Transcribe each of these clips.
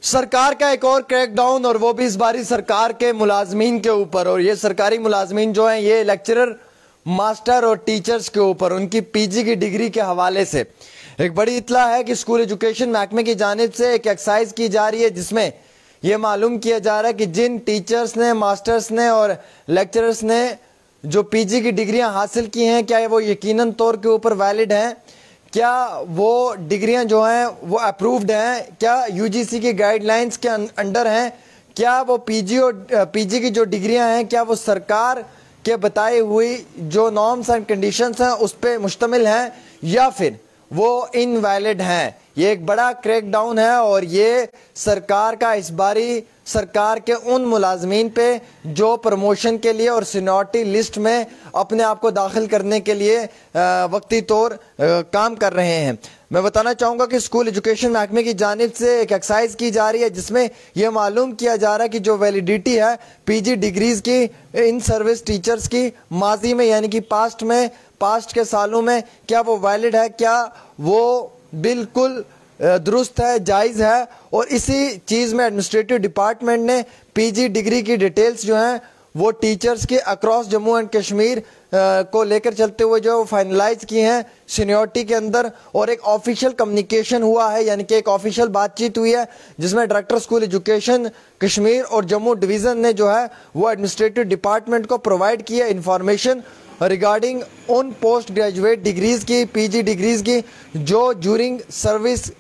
सरकार का एक और क्रैक डाउन, और वो भी इस बारी सरकार के मुलाजमीन के ऊपर। और ये सरकारी मुलाजमीन जो हैं, ये लेक्चरर, मास्टर और टीचर्स के ऊपर उनकी पीजी की डिग्री के हवाले से एक बड़ी इत्तला है कि स्कूल एजुकेशन महकमे की जानिब से एक एक्सरसाइज की जा रही है, जिसमें यह मालूम किया जा रहा है कि जिन टीचर्स ने, मास्टर्स ने और लेक्चरर्स ने जो पीजी की डिग्रियां हासिल की हैं, क्या वो यकीनन तौर के ऊपर वैलिड हैं, क्या वो डिग्रियां जो हैं वो अप्रूव्ड हैं, क्या यूजीसी की गाइडलाइंस के अंडर हैं, क्या वो पीजी की जो डिग्रियां हैं क्या वो सरकार के बताई हुई जो नॉर्म्स एंड कंडीशंस हैं उस पर मुश्तमिल हैं, या फिर वो इनवैलिड हैं। ये एक बड़ा क्रैक डाउन है, और ये सरकार का इस बारी सरकार के उन मुलाजमीन पे जो प्रमोशन के लिए और सीनियरिटी लिस्ट में अपने आप को दाखिल करने के लिए वक्ती तौर काम कर रहे हैं। मैं बताना चाहूँगा कि स्कूल एजुकेशन महकमे की जानिब से एक एक्सरसाइज की जा रही है, जिसमें यह मालूम किया जा रहा है कि जो वैलिडिटी है पीजी डिग्रीज की इन सर्विस टीचर्स की माजी में, यानी कि पास्ट के सालों में, क्या वो वैलिड है, क्या वो बिल्कुल दुरुस्त है, जायज़ है। और इसी चीज़ में एडमिनिस्ट्रेटिव डिपार्टमेंट ने पीजी डिग्री की डिटेल्स जो हैं वो टीचर्स के अक्रॉस जम्मू एंड कश्मीर को लेकर चलते हुए जो फाइनलाइज की हैं सीनियरिटी के अंदर। और एक ऑफिशियल कम्युनिकेशन हुआ है, यानी कि एक ऑफिशियल बातचीत हुई है, जिसमें डायरेक्टर स्कूल एजुकेशन कश्मीर और जम्मू डिवीज़न ने जो है वो एडमिनिस्ट्रेटिव डिपार्टमेंट को प्रोवाइड की है इंफॉर्मेशन रिगार्डिंग उन पोस्ट ग्रेजुएट डिग्रीज़ की, पीजी डिग्रीज़ की जो ड्यूरिंग सर्विस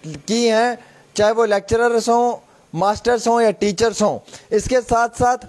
की हैं, चाहे वो लेक्चरर्स हों, मास्टर्स हों या टीचर्स हों। इसके साथ साथ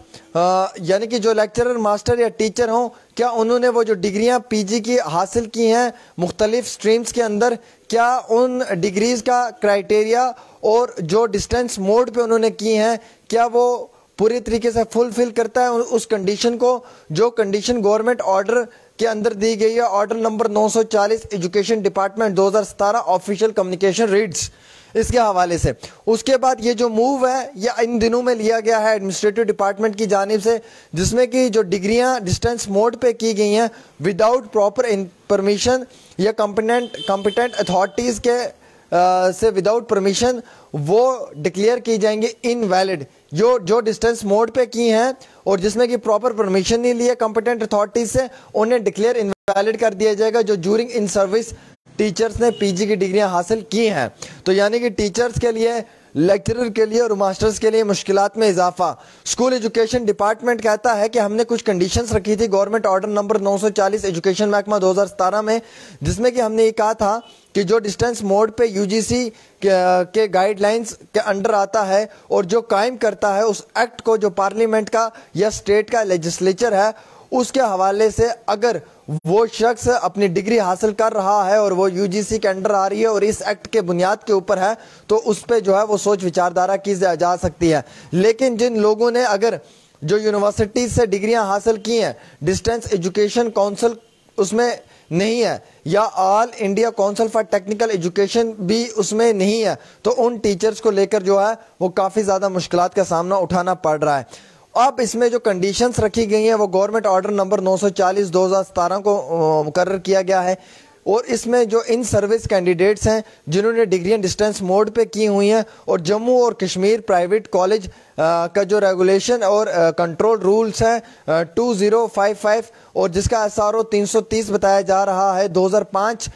यानी कि जो लेक्चरर, मास्टर या टीचर हों, क्या उन्होंने वो जो डिग्रियां पीजी की हासिल की हैं मुख्तलिफ स्ट्रीम्स के अंदर, क्या उन डिग्रीज़ का क्राइटेरिया और जो डिस्टेंस मोड पे उन्होंने की हैं, क्या वो पूरी तरीके से फुलफिल करता है उस कंडीशन को, जो कंडीशन गवर्नमेंट ऑर्डर के अंदर दी गई है, order number 940 education department 2017 official communication reads, इसके हवाले से। उसके बाद ये जो मूव है ये इन दिनों में लिया गया है एडमिनिस्ट्रेटिव डिपार्टमेंट की जानिब से, जिसमें कि जो डिग्रियां डिस्टेंस मोड पे की गई हैं विदाउट प्रॉपर परमिशन या कॉम्पिटेंट अथॉरिटीज़ के से विदाउट परमिशन वो डिक्लेयर की जाएंगी इनवैलिड। जो डिस्टेंस मोड पे की हैं और जिसमें कि प्रॉपर परमिशन नहीं लिए कॉम्पिटेंट अथॉरिटीज से, उन्हें डिक्लेयर इनवैलिड कर दिया जाएगा जो ड्यूरिंग इन सर्विस टीचर्स ने पीजी की डिग्रियां हासिल की हैं। तो यानी कि टीचर्स के लिए, लेक्चरर के लिए और मास्टर्स के लिए मुश्किलात में इजाफा। स्कूल एजुकेशन डिपार्टमेंट कहता है कि हमने कुछ कंडीशंस रखी थी गवर्नमेंट ऑर्डर नंबर 940 एजुकेशन महकमा 2017 में, जिसमें कि हमने ये कहा था कि जो डिस्टेंस मोड पे यूजीसी के गाइडलाइंस के अंडर आता है और जो कायम करता है उस एक्ट को, जो पार्लियामेंट का या स्टेट का लेजिस्लेचर है उसके हवाले से, अगर वो शख्स अपनी डिग्री हासिल कर रहा है और वो यूजीसी के अंडर आ रही है और इस एक्ट के बुनियाद के ऊपर है, तो उस पर जो है वो सोच विचारधारा की जा सकती है। लेकिन जिन लोगों ने अगर जो यूनिवर्सिटी से डिग्रियां हासिल की हैं, डिस्टेंस एजुकेशन काउंसिल उसमें नहीं है या all India council for technical education भी उसमें नहीं है, तो उन टीचर्स को लेकर जो है वो काफ़ी ज़्यादा मुश्किलात का सामना उठाना पड़ रहा है। अब इसमें जो कंडीशंस रखी गई हैं वो गवर्नमेंट ऑर्डर नंबर 940 2017 को मुकर्रर किया गया है, और इसमें जो इन सर्विस कैंडिडेट्स हैं जिन्होंने डिग्रियां डिस्टेंस मोड पे की हुई हैं और जम्मू और कश्मीर प्राइवेट कॉलेज का जो रेगुलेशन और कंट्रोल रूल्स हैं 2055 और जिसका एसआरओ 330 बताया जा रहा है 2005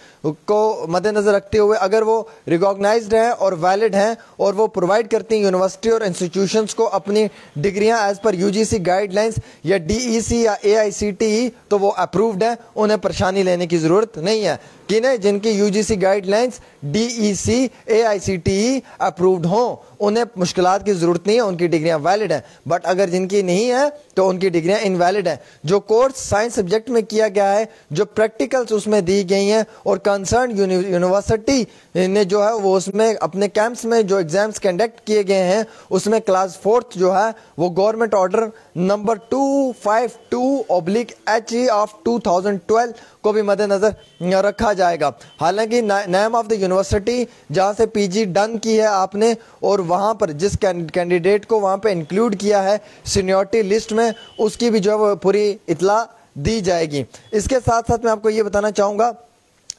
को मद्देनजर रखते हुए, अगर वो रिकॉग्नाइज्ड हैं और वैलिड हैं और वो प्रोवाइड करती हैं यूनिवर्सिटी और इंस्टीट्यूशंस को अपनी डिग्रियां एज पर यूजीसी गाइडलाइंस या डीईसी या एआईसीटीई, तो वो अप्रूव्ड हैं, उन्हें परेशानी लेने की ज़रूरत नहीं है। किन्हें? जिनकी UGC guidelines, DEC, AICTE approved हों, उन्हें मुश्किलात की ज़रूरत नहीं है, उनकी डिग्रियां वैलिड हैं। बट अगर जिनकी नहीं है तो उनकी डिग्रियां इनवैलिड हैं। जो कोर्स साइंस सब्जेक्ट में किया गया है, जो प्रैक्टिकल्स उसमें दी गई हैं और कंसर्न यूनिवर्सिटी ने जो है वो उसमें अपने कैंप्स में जो एग्जाम्स कंडक्ट किए गए हैं उसमें क्लास 4th जो है वो government order number 252/HE of 2012 को भी मद्देनजर रखा जाएगा। हालांकि नेम ऑफ द यूनिवर्सिटी जहां से पीजी डन की है आपने और वहां पर जिस कैंडिडेट को वहां पे इंक्लूड किया है सीनियरिटी लिस्ट में, उसकी भी जो है वो पूरी इतला दी जाएगी। इसके साथ साथ मैं आपको ये बताना चाहूँगा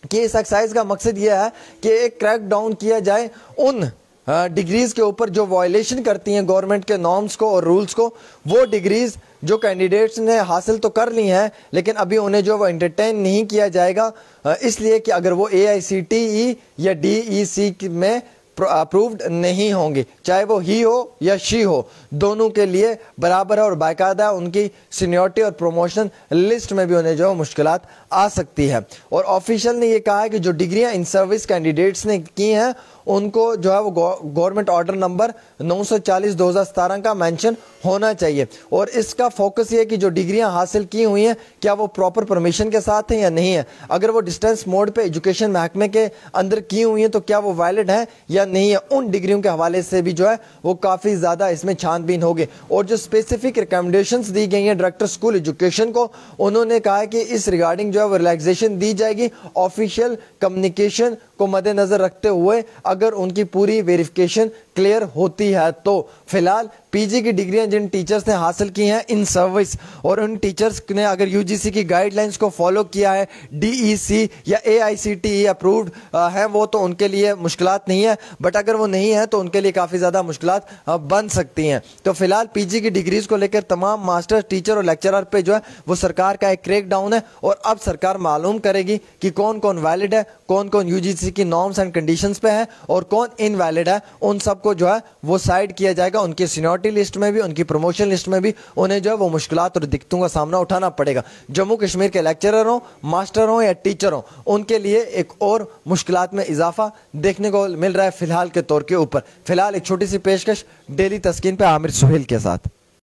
कि इस एक्सरसाइज का मकसद ये है कि एक क्रैक डाउन किया जाए उन ڈگریز کے اوپر جو وائلیشن کرتی ہیں گورنمنٹ کے نارمز کو اور رولز کو، وہ ڈگریز جو کینڈیڈیٹس نے حاصل تو کر لی ہیں لیکن ابھی انہیں جو وہ انٹرٹین نہیں کیا جائے گا، اس لیے کہ اگر وہ AICTE یا DEC میں اپرووڈ نہیں ہوں گے، چاہے وہ ہی ہو یا شی ہو، دونوں کے لیے برابر ہے اور باقاعدہ ان کی سینیورٹی اور پروموشن لسٹ میں بھی انہیں جو مشکلات آ سکتی ہے۔ اور آفیشل نے یہ کہا ہے کہ جو ڈگریاں ان سروس کینڈیڈیٹس نے کی ہیں ان کو جو ہے وہ گورنمنٹ آرڈر نمبر 940/2017 کا مینشن ہونا چاہیے، اور اس کا فوکس یہ ہے کہ جو ڈگریاں حاصل کی ہوئی ہیں کیا وہ پراپر پرمیشن کے ساتھ ہیں یا نہیں ہے، اگر وہ ڈسٹینس موڈ پہ ایجوکیشن محکمے کے اندر کی ہوئی ہیں تو کیا وہ ویلڈ ہیں یا نہیں ہے، ان ڈگریوں کے حوالے سے بھی جو ہے وہ کافی زیادہ اس میں چھان بین ہوگی۔ اور جو اسپیسیفک ریکمنڈیشنز دی گئی ہیں ڈائریکٹر اسکول ایجوکیشن کو، انہوں نے کہا ہے کہ اس ریگارڈنگ جو ہے وہ ریلیکسیشن دی جائے گی آفیشیل کمیونیکیشن کو مد نظر رکھتے ہوئے، اگر ان کی پوری ویریفیکیشن کلیئر ہوتی ہے تو۔ فی الحال پی جی کی ڈگریاں جن ٹیچرز نے حاصل کی ہیں ان سروس، اور ان ٹیچرز نے اگر UGC کی گائیڈ لائنز کو فالو کیا ہے، DEC یا AICTE اپرووڈ ہیں وہ، تو ان کے لیے مشکلات نہیں ہے، بٹ اگر وہ نہیں ہے تو ان کے لیے کافی زیادہ مشکلات بن سکتی ہیں۔ تو فی الحال پی جی کی ڈگریز کو لے کر تمام ماسٹر، ٹیچر اور لیکچرر پہ جو ہے وہ سرکار کا ایک کریک ڈاؤن ہے، اور اب سرکار معلوم کرے گی کہ کون کون ویلڈ ہے، کون کون UGC کی نارمز اینڈ کنڈیشنز پہ ہے اور کون انویلڈ ہے۔ ان سب کو جو ہے وہ سائڈ کیا جائے گا، ان کی سینیورٹی لسٹ میں بھی، ان کی پروموشن لسٹ میں بھی انہیں جو ہے وہ مشکلات اور دقتوں کا سامنا اٹھانا پڑے گا۔ جموں کشمیر کے لیکچرر ہوں، ماسٹر ہوں یا ٹیچر ہوں، ان کے لیے ایک اور مشکلات میں اضافہ دیکھنے کو مل رہا ہے فی الحال کے طور کے اوپر۔ فی الحال ایک چھوٹی سی پیشکش ڈیلی تسکین پہ عامر سہیل کے ساتھ۔